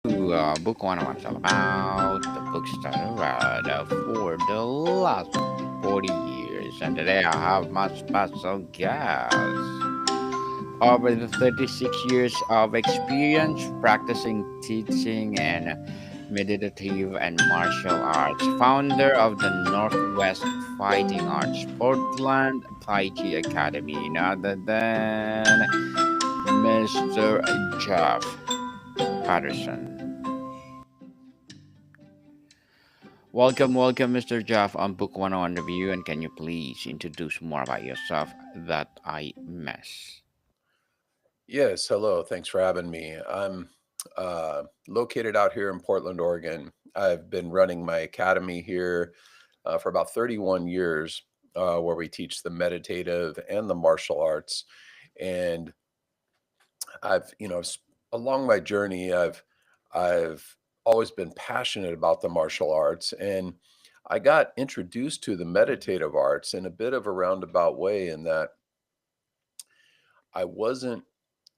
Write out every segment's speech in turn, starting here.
Book one is all about the books that I read for the last 40 years. And today I have my special guest. Over the 36 years of experience practicing teaching and meditative and martial arts, founder of the Northwest Fighting Arts Portland Tai Chi Academy, none other than Mr. Jeff Patterson. Welcome, Mr. Jeff, on Book 101 Review. And can you please introduce more about yourself that I miss? Yes, hello. Thanks for having me. I'm located out here in Portland, Oregon. I've been running my academy here for about 31 years, where we teach the meditative and the martial arts. And along my journey, I've always been passionate about the martial arts, and I got introduced to the meditative arts in a bit of a roundabout way, in that I wasn't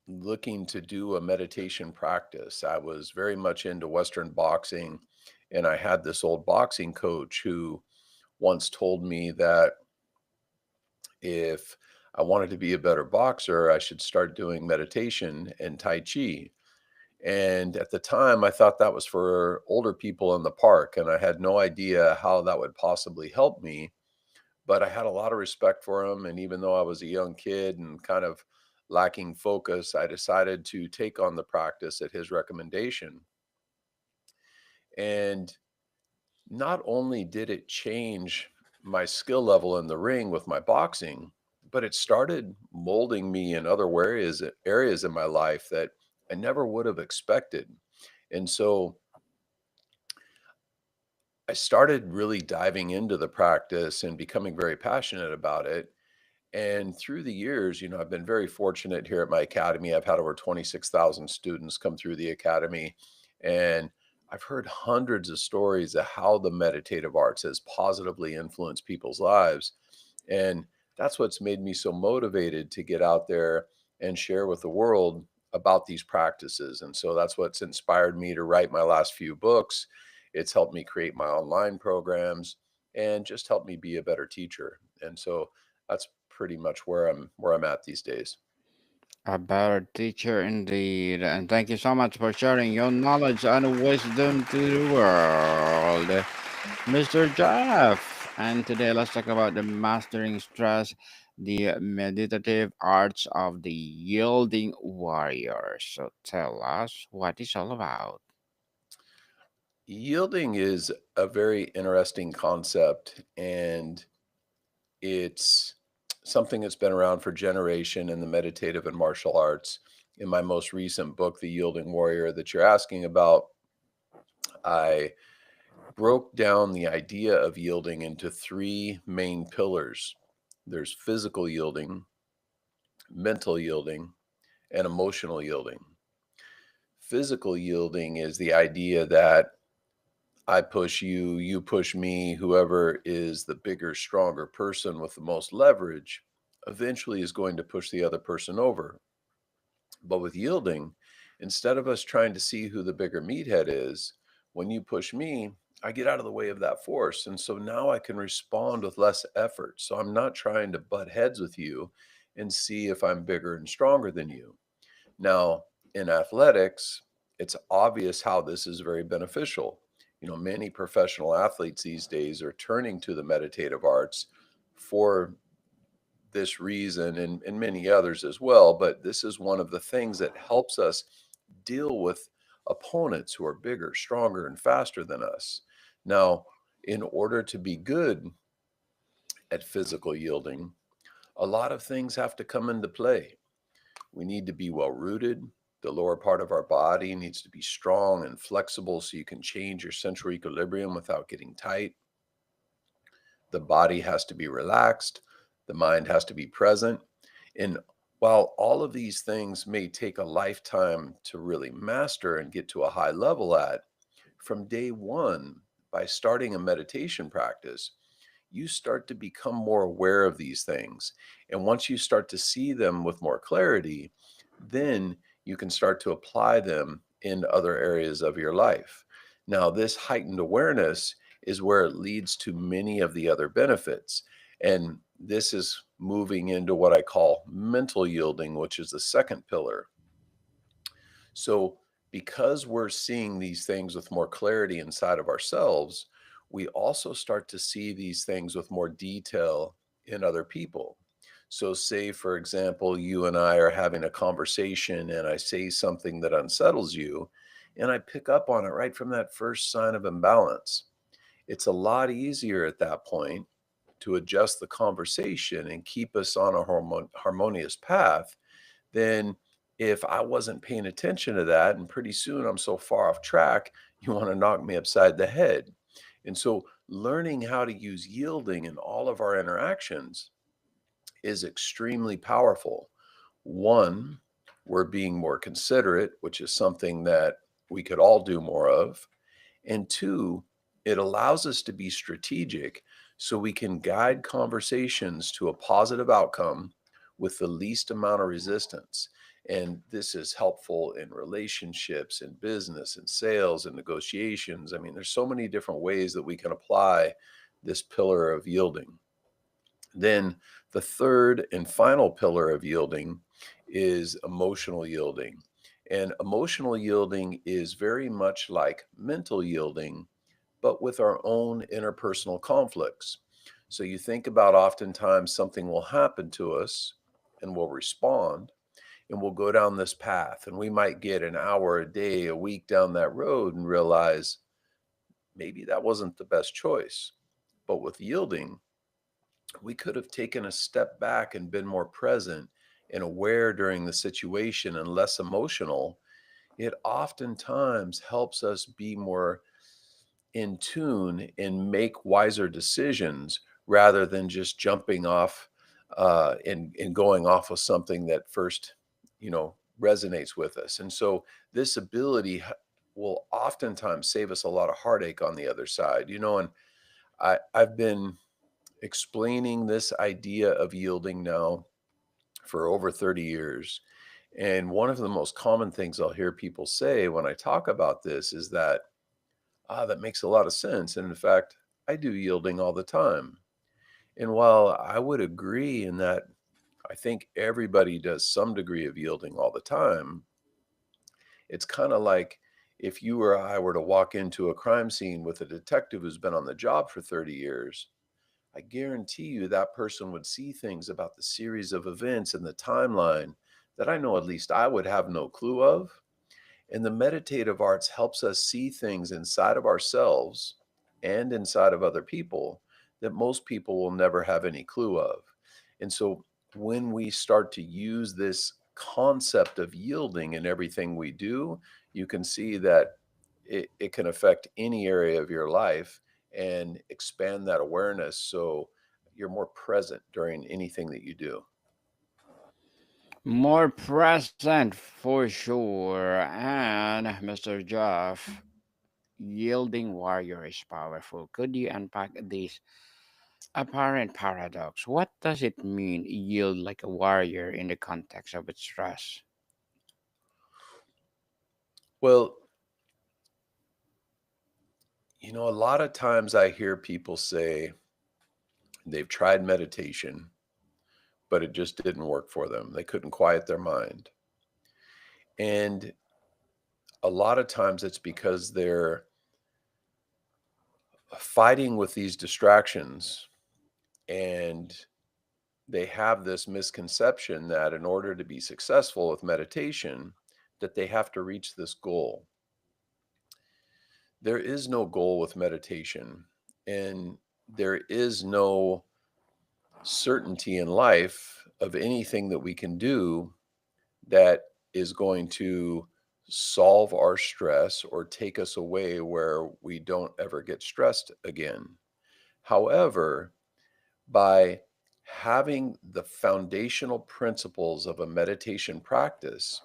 looking to do a meditation practice. I was very much into Western boxing, and I had this old boxing coach who once told me that if I wanted to be a better boxer, I should start doing meditation and Tai Chi. And at the time, I thought that was for older people in the park, and I had no idea how that would possibly help me. But I had a lot of respect for him, and even though I was a young kid and kind of lacking focus, I decided to take on the practice at his recommendation. And not only did it change my skill level in the ring with my boxing, but it started molding me in other areas in my life that I never would have expected. And so I started really diving into the practice and becoming very passionate about it. And through the years, I've been very fortunate here at my academy. I've had over 26,000 students come through the academy, and I've heard hundreds of stories of how the meditative arts has positively influenced people's lives. And that's what's made me so motivated to get out there and share with the world about these practices. And so that's what's inspired me to write my last few books. It's helped me create my online programs and just helped me be a better teacher. And so that's pretty much where I'm at these days. A better teacher indeed. And thank you so much for sharing your knowledge and wisdom to the world, Mr. Jeff. And today let's talk about the mastering stress, the meditative arts of the yielding warrior. So tell us what it's all about. Yielding is a very interesting concept, and it's something that's been around for generation in the meditative and martial arts. In my most recent book, The Yielding Warrior, that you're asking about, I broke down the idea of yielding into three main pillars. There's physical yielding, mental yielding, and emotional yielding. Physical yielding is the idea that I push you, you push me, whoever is the bigger, stronger person with the most leverage eventually is going to push the other person over. But with yielding, instead of us trying to see who the bigger meathead is, when you push me, I get out of the way of that force. And so now I can respond with less effort. So I'm not trying to butt heads with you and see if I'm bigger and stronger than you. Now, in athletics, it's obvious how this is very beneficial. Many professional athletes these days are turning to the meditative arts for this reason, and many others as well. But this is one of the things that helps us deal with opponents who are bigger, stronger, and faster than us. Now, in order to be good at physical yielding, a lot of things have to come into play. We need to be well rooted. The lower part of our body needs to be strong and flexible so you can change your central equilibrium without getting tight. The body has to be relaxed. The mind has to be present. And while all of these things may take a lifetime to really master and get to a high level at, from day one, by starting a meditation practice, you start to become more aware of these things. And once you start to see them with more clarity, then you can start to apply them in other areas of your life. Now, this heightened awareness is where it leads to many of the other benefits. And this is moving into what I call mental yielding, which is the second pillar. So, because we're seeing these things with more clarity inside of ourselves, we also start to see these things with more detail in other people. So, say, for example, you and I are having a conversation and I say something that unsettles you, and I pick up on it right from that first sign of imbalance. It's a lot easier at that point to adjust the conversation and keep us on a harmonious path then if I wasn't paying attention to that, and pretty soon I'm so far off track, you want to knock me upside the head. And so, learning how to use yielding in all of our interactions is extremely powerful. One, we're being more considerate, which is something that we could all do more of. And two, it allows us to be strategic so we can guide conversations to a positive outcome with the least amount of resistance. And this is helpful in relationships, in business, in sales, and negotiations. I mean, there's so many different ways that we can apply this pillar of yielding. Then the third and final pillar of yielding is emotional yielding. And emotional yielding is very much like mental yielding, but with our own interpersonal conflicts. So you think about oftentimes something will happen to us and we'll respond and we'll go down this path. And we might get an hour, a day, a week down that road and realize maybe that wasn't the best choice. But with yielding, we could have taken a step back and been more present and aware during the situation and less emotional. It oftentimes helps us be more in tune and make wiser decisions rather than just jumping off and going off of something that first, resonates with us. And so this ability will oftentimes save us a lot of heartache on the other side, and I've been explaining this idea of yielding now for over 30 years. And one of the most common things I'll hear people say when I talk about this is that, that makes a lot of sense. And in fact, I do yielding all the time. And while I would agree in that I think everybody does some degree of yielding all the time, it's kind of like if you or I were to walk into a crime scene with a detective who's been on the job for 30 years, I guarantee you that person would see things about the series of events and the timeline that I know at least I would have no clue of. And the meditative arts helps us see things inside of ourselves and inside of other people that most people will never have any clue of. And so when we start to use this concept of yielding in everything we do, you can see that it can affect any area of your life and expand that awareness so you're more present during anything that you do. More present for sure. And Mr. Jeff, yielding warrior is powerful. Could you unpack this apparent paradox? What does it mean, yield like a warrior in the context of its stress? Well, a lot of times I hear people say they've tried meditation, but it just didn't work for them. They couldn't quiet their mind. And a lot of times it's because they're fighting with these distractions and they have this misconception that in order to be successful with meditation that they have to reach this goal. There is no goal with meditation, and there is no certainty in life of anything that we can do that is going to solve our stress or take us away where we don't ever get stressed again. However, by having the foundational principles of a meditation practice,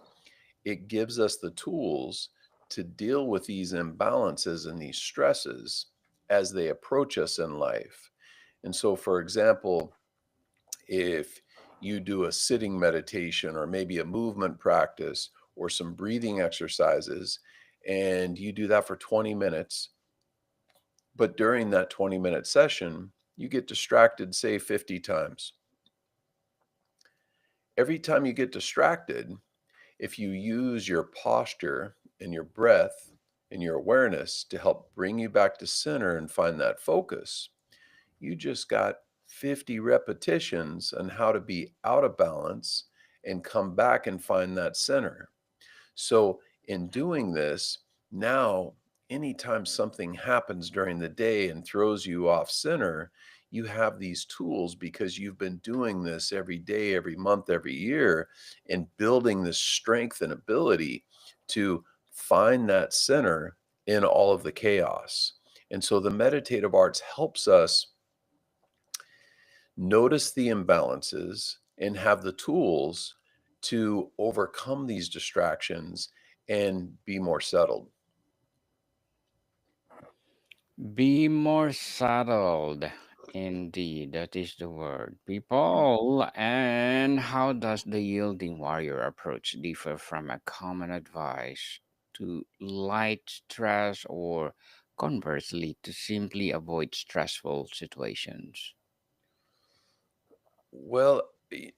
it gives us the tools to deal with these imbalances and these stresses as they approach us in life. And so, for example, if you do a sitting meditation or maybe a movement practice, or some breathing exercises, and you do that for 20 minutes. But during that 20-minute session, you get distracted, say 50 times. Every time you get distracted, if you use your posture and your breath and your awareness to help bring you back to center and find that focus, you just got 50 repetitions on how to be out of balance and come back and find that center. So, in doing this, now anytime something happens during the day and throws you off center, you have these tools because you've been doing this every day, every month, every year, and building this strength and ability to find that center in all of the chaos. And so the meditative arts helps us notice the imbalances and have the tools to overcome these distractions and be more settled. Be more settled. Indeed, that is the word. People, and how does the yielding warrior approach differ from a common advice to light stress or conversely to simply avoid stressful situations? Well,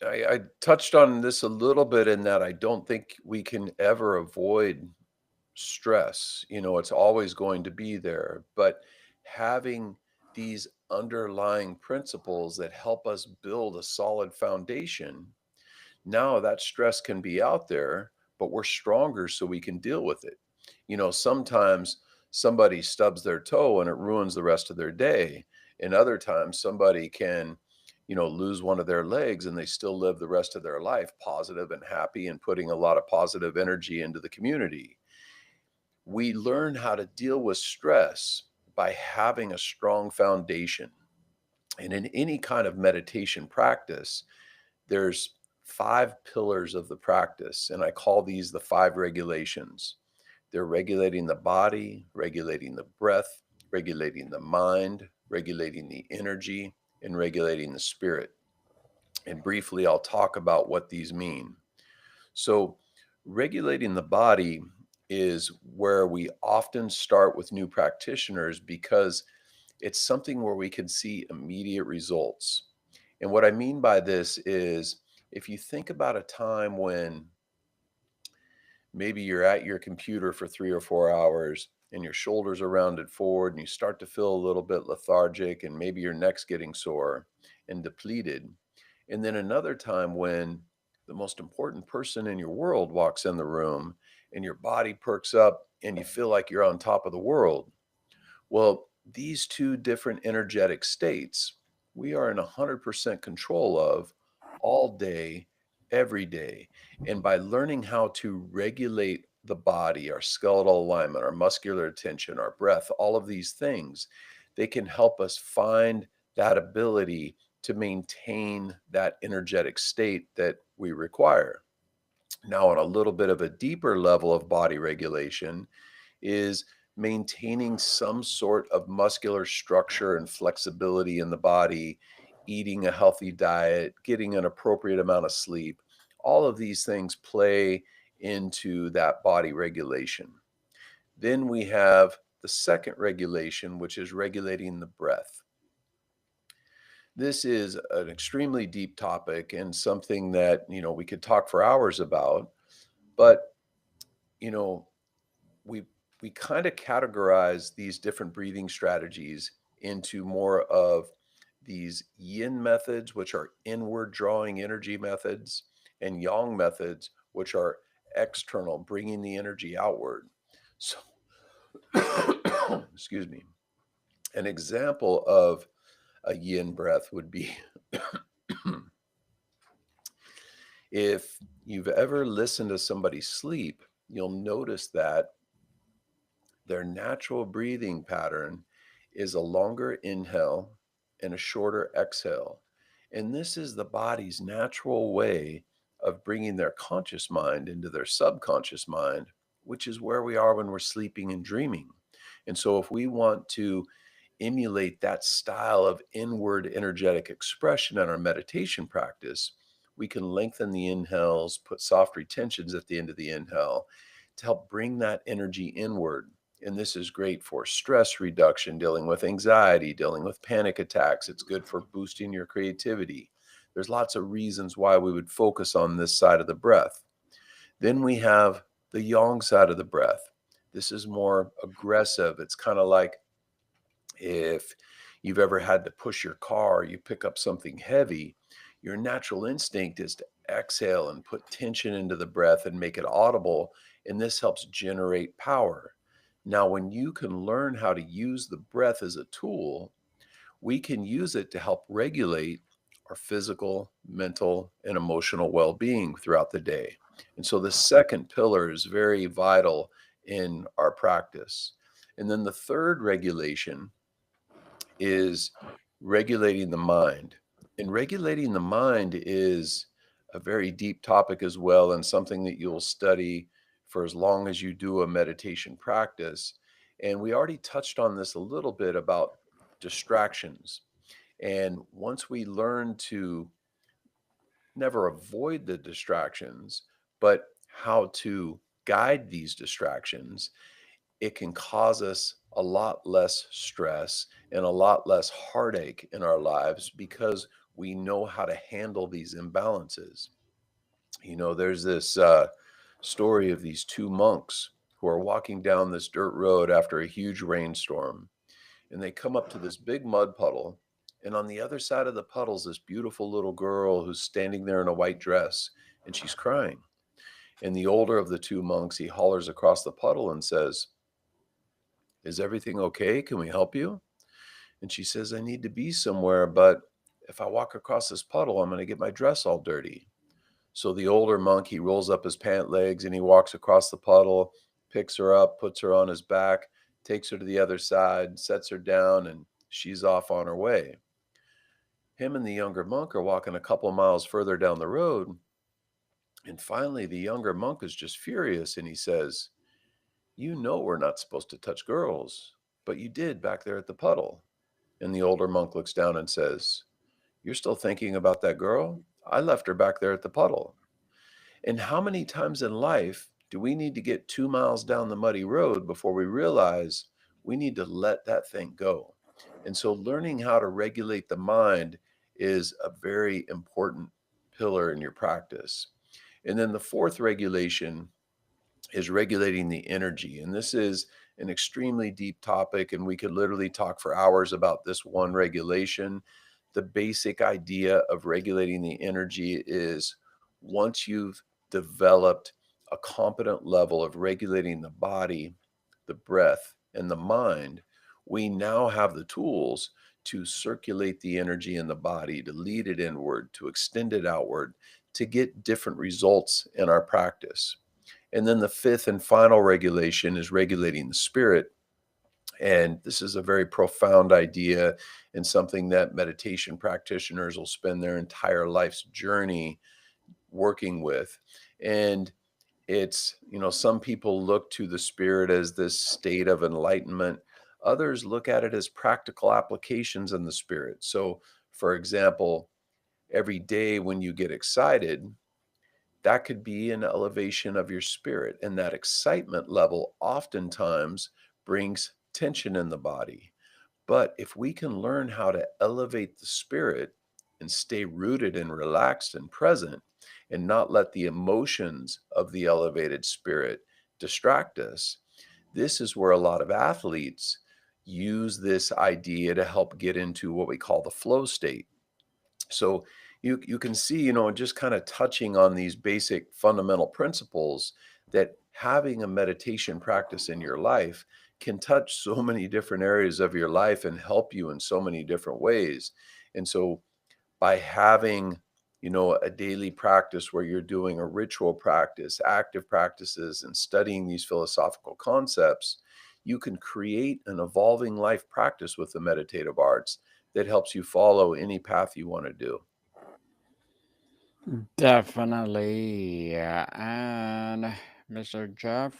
I touched on this a little bit in that I don't think we can ever avoid stress. It's always going to be there, but having these underlying principles that help us build a solid foundation. Now that stress can be out there, but we're stronger so we can deal with it. Sometimes somebody stubs their toe and it ruins the rest of their day. And other times somebody can, lose one of their legs and they still live the rest of their life positive and happy and putting a lot of positive energy into the community. We learn how to deal with stress by having a strong foundation. And in any kind of meditation practice, there's 5 pillars of the practice, and I call these the 5 regulations. They're regulating the body, regulating the breath, regulating the mind, regulating the energy, and regulating the spirit. And briefly, I'll talk about what these mean. So, regulating the body is where we often start with new practitioners because it's something where we can see immediate results. And what I mean by this is if you think about a time when maybe you're at your computer for 3 or 4 hours and your shoulders are rounded forward and you start to feel a little bit lethargic and maybe your neck's getting sore and depleted. And then another time when the most important person in your world walks in the room and your body perks up and you feel like you're on top of the world. Well, these two different energetic states, we are in 100% control of all day, every day. And by learning how to regulate the body, our skeletal alignment, our muscular tension, our breath, all of these things, they can help us find that ability to maintain that energetic state that we require. Now, on a little bit of a deeper level of body regulation, is maintaining some sort of muscular structure and flexibility in the body, eating a healthy diet, getting an appropriate amount of sleep. All of these things play into that body regulation. Then we have the second regulation, which is regulating the breath. This is an extremely deep topic and something that, we could talk for hours about, but, you know, we we kind of categorize these different breathing strategies into more of these yin methods, which are inward drawing energy methods, and yang methods, which are external, bringing the energy outward. So, excuse me. An example of a yin breath would be if you've ever listened to somebody sleep, you'll notice that their natural breathing pattern is a longer inhale and a shorter exhale. And this is the body's natural way of bringing their conscious mind into their subconscious mind, which is where we are when we're sleeping and dreaming. And so, if we want to emulate that style of inward energetic expression in our meditation practice, we can lengthen the inhales, put soft retentions at the end of the inhale to help bring that energy inward. And this is great for stress reduction, dealing with anxiety, dealing with panic attacks. It's good for boosting your creativity. There's lots of reasons why we would focus on this side of the breath. Then we have the yang side of the breath. This is more aggressive. It's kind of like if you've ever had to push your car, you pick up something heavy, your natural instinct is to exhale and put tension into the breath and make it audible. And this helps generate power. Now, when you can learn how to use the breath as a tool, we can use it to help regulate our physical, mental, and emotional well being throughout the day. And so the second pillar is very vital in our practice. And then the third regulation is regulating the mind. And regulating the mind is a very deep topic as well, and something that you'll study for as long as you do a meditation practice. And we already touched on this a little bit about distractions. And once we learn to never avoid the distractions, but how to guide these distractions, it can cause us a lot less stress and a lot less heartache in our lives because we know how to handle these imbalances. There's this story of these two monks who are walking down this dirt road after a huge rainstorm, and they come up to this big mud puddle. And on the other side of the puddle's this beautiful little girl who's standing there in a white dress, and she's crying. And the older of the two monks, he hollers across the puddle and says, "Is everything okay? Can we help you?" And she says, "I need to be somewhere, but if I walk across this puddle, I'm going to get my dress all dirty." So the older monk, he rolls up his pant legs and he walks across the puddle, picks her up, puts her on his back, takes her to the other side, sets her down, and she's off on her way. Him and the younger monk are walking a couple miles further down the road. And finally, the younger monk is just furious and he says, "You know we're not supposed to touch girls, but you did back there at the puddle." And the older monk looks down and says, "You're still thinking about that girl? I left her back there at the puddle." And how many times in life do we need to get 2 miles down the muddy road before we realize we need to let that thing go? And so learning how to regulate the mind is a very important pillar in your practice. And then the fourth regulation is regulating the energy. And this is an extremely deep topic, and we could literally talk for hours about this one regulation. The basic idea of regulating the energy is once you've developed a competent level of regulating the body, the breath, and the mind, we now have the tools to circulate the energy in the body, to lead it inward, to extend it outward, to get different results in our practice. And then the fifth and final regulation is regulating the spirit. And this is a very profound idea and something that meditation practitioners will spend their entire life's journey working with. And some people look to the spirit as this state of enlightenment. Others look at it as practical applications in the spirit. So, for example, every day when you get excited, that could be an elevation of your spirit. And that excitement level oftentimes brings tension in the body. But if we can learn how to elevate the spirit and stay rooted and relaxed and present and not let the emotions of the elevated spirit distract us, this is where a lot of athletes use this idea to help get into what we call the flow state. So you can see, just kind of touching on these basic fundamental principles, that having a meditation practice in your life can touch so many different areas of your life and help you in so many different ways. And so by having, a daily practice where you're doing a ritual practice, active practices, and studying these philosophical concepts, you can create an evolving life practice with the meditative arts that helps you follow any path you want to do. Definitely. And Mr. Jeff,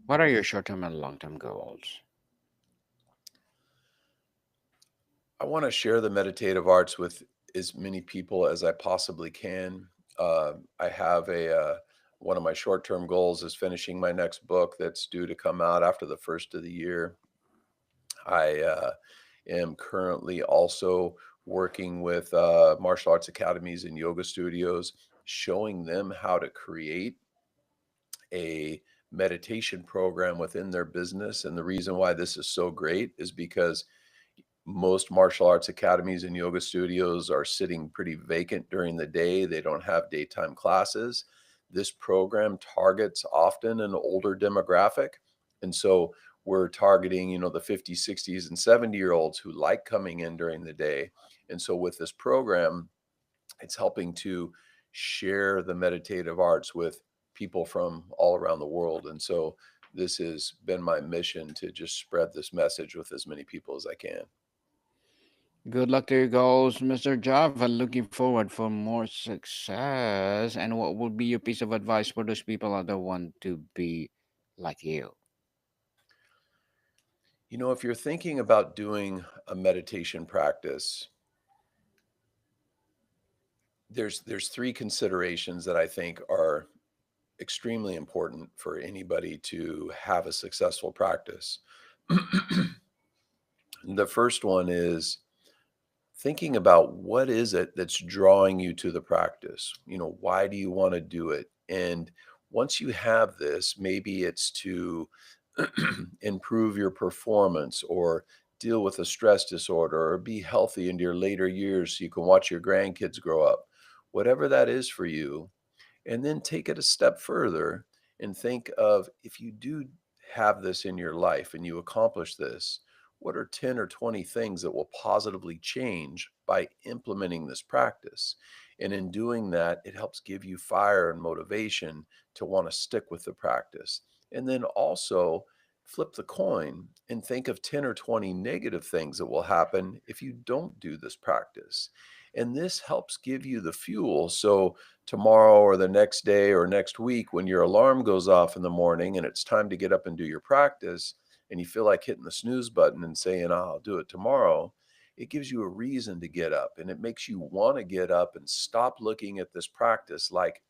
what are your short-term and long-term goals? I want to share the meditative arts with as many people as I possibly can. I have one of my short-term goals is finishing my next book that's due to come out after the first of the year. I am currently also working with martial arts academies and yoga studios, showing them how to create a meditation program within their business. And the reason why this is so great is because most martial arts academies and yoga studios are sitting pretty vacant during the day. They don't have daytime classes. This program targets often an older demographic. And so we're targeting, the 50s, 60s, and 70-year-olds who like coming in during the day. And so with this program, it's helping to share the meditative arts with people from all around the world. And so this has been my mission to just spread this message with as many people as I can. Good luck to your goals, Mr. Jeff, and looking forward for more success. And what would be your piece of advice for those people that want to be like you? If you're thinking about doing a meditation practice, there's three considerations that I think are extremely important for anybody to have a successful practice. The first one is thinking about what is it that's drawing you to the practice? Why do you want to do it? And once you have this, maybe it's to improve your performance or deal with a stress disorder or be healthy into your later years so you can watch your grandkids grow up. Whatever that is for you, and then take it a step further and think of, if you do have this in your life and you accomplish this, what are 10 or 20 things that will positively change by implementing this practice? And in doing that, it helps give you fire and motivation to want to stick with the practice. And then also flip the coin and think of 10 or 20 negative things that will happen if you don't do this practice. And this helps give you the fuel. So tomorrow or the next day or next week, when your alarm goes off in the morning and it's time to get up and do your practice, and you feel like hitting the snooze button and saying, "Oh, I'll do it tomorrow," it gives you a reason to get up, and it makes you want to get up and stop looking at this practice like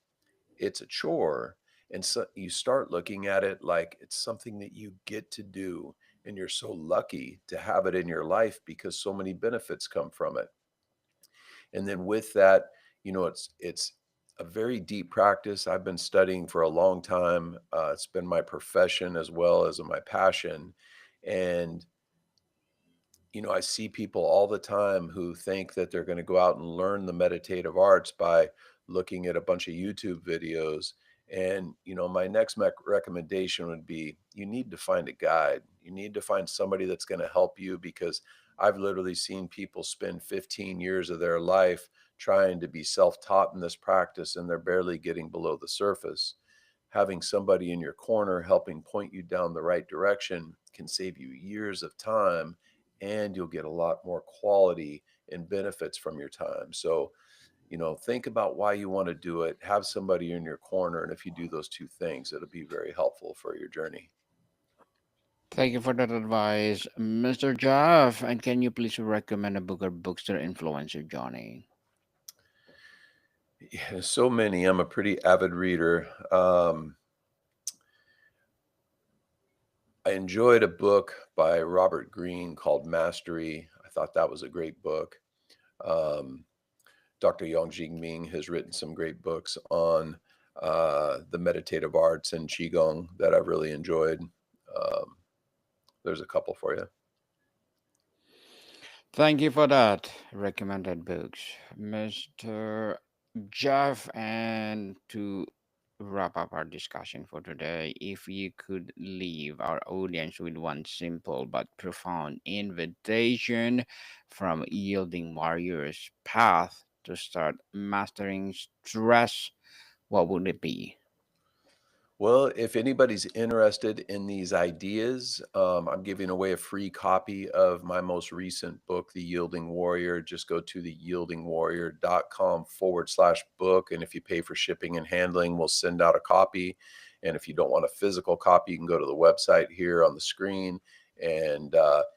it's a chore. And so you start looking at it like it's something that you get to do. And you're so lucky to have it in your life because so many benefits come from it. And then with that, it's a very deep practice. I've been studying for a long time. It's been my profession as well as my passion. And I see people all the time who think that they're going to go out and learn the meditative arts by looking at a bunch of YouTube videos. And, my next recommendation would be, you need to find a guide. You need to find somebody that's going to help you, because I've literally seen people spend 15 years of their life trying to be self-taught in this practice, and they're barely getting below the surface. Having somebody in your corner helping point you down the right direction can save you years of time, and you'll get a lot more quality and benefits from your time. So, think about why you want to do it, have somebody in your corner. And if you do those two things, it'll be very helpful for your journey. Thank you for that advice, Mr. Jeff. And can you please recommend a book or books that influence your journey? Yeah, so many. I'm a pretty avid reader. I enjoyed a book by Robert Greene called Mastery. I thought that was a great book. Um, Dr. Yang Jingming has written some great books on the meditative arts and Qigong that I've really enjoyed. Um, there's a couple for you. Thank you for that recommended books, Mr. Jeff. And to wrap up our discussion for today, if you could leave our audience with one simple but profound invitation from Yielding Warriors Path to start mastering stress, what would it be? Well, if anybody's interested in these ideas, I'm giving away a free copy of my most recent book, The Yielding Warrior. Just go to theyieldingwarrior.com/book. And if you pay for shipping and handling, we'll send out a copy. And if you don't want a physical copy, you can go to the website here on the screen, and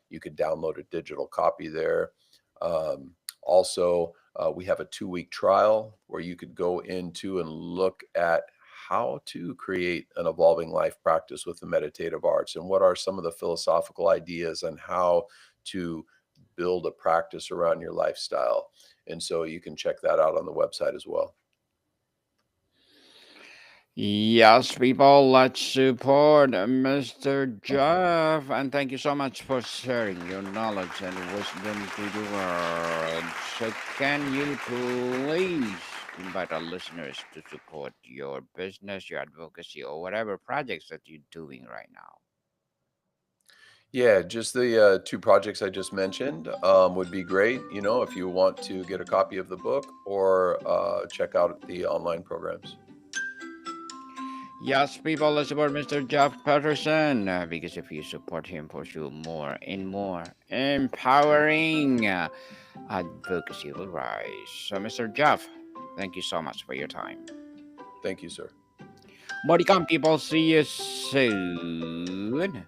you can download a digital copy there. Also, We have a 2-week trial where you could go into and look at how to create an evolving life practice with the meditative arts and what are some of the philosophical ideas and how to build a practice around your lifestyle. And so you can check that out on the website as well. Yes, people, let's support Mr. Jeff. And thank you so much for sharing your knowledge and wisdom to the world. So, can you please invite our listeners to support your business, your advocacy, or whatever projects that you're doing right now? Yeah, just the 2 projects I just mentioned would be great, if you want to get a copy of the book or check out the online programs. Yes, people, let's support Mr. Jeff Patterson because if you support him, for sure, more and more empowering advocacy will rise. So, Mr. Jeff, thank you so much for your time. Thank you, sir. Body count, people, see you soon.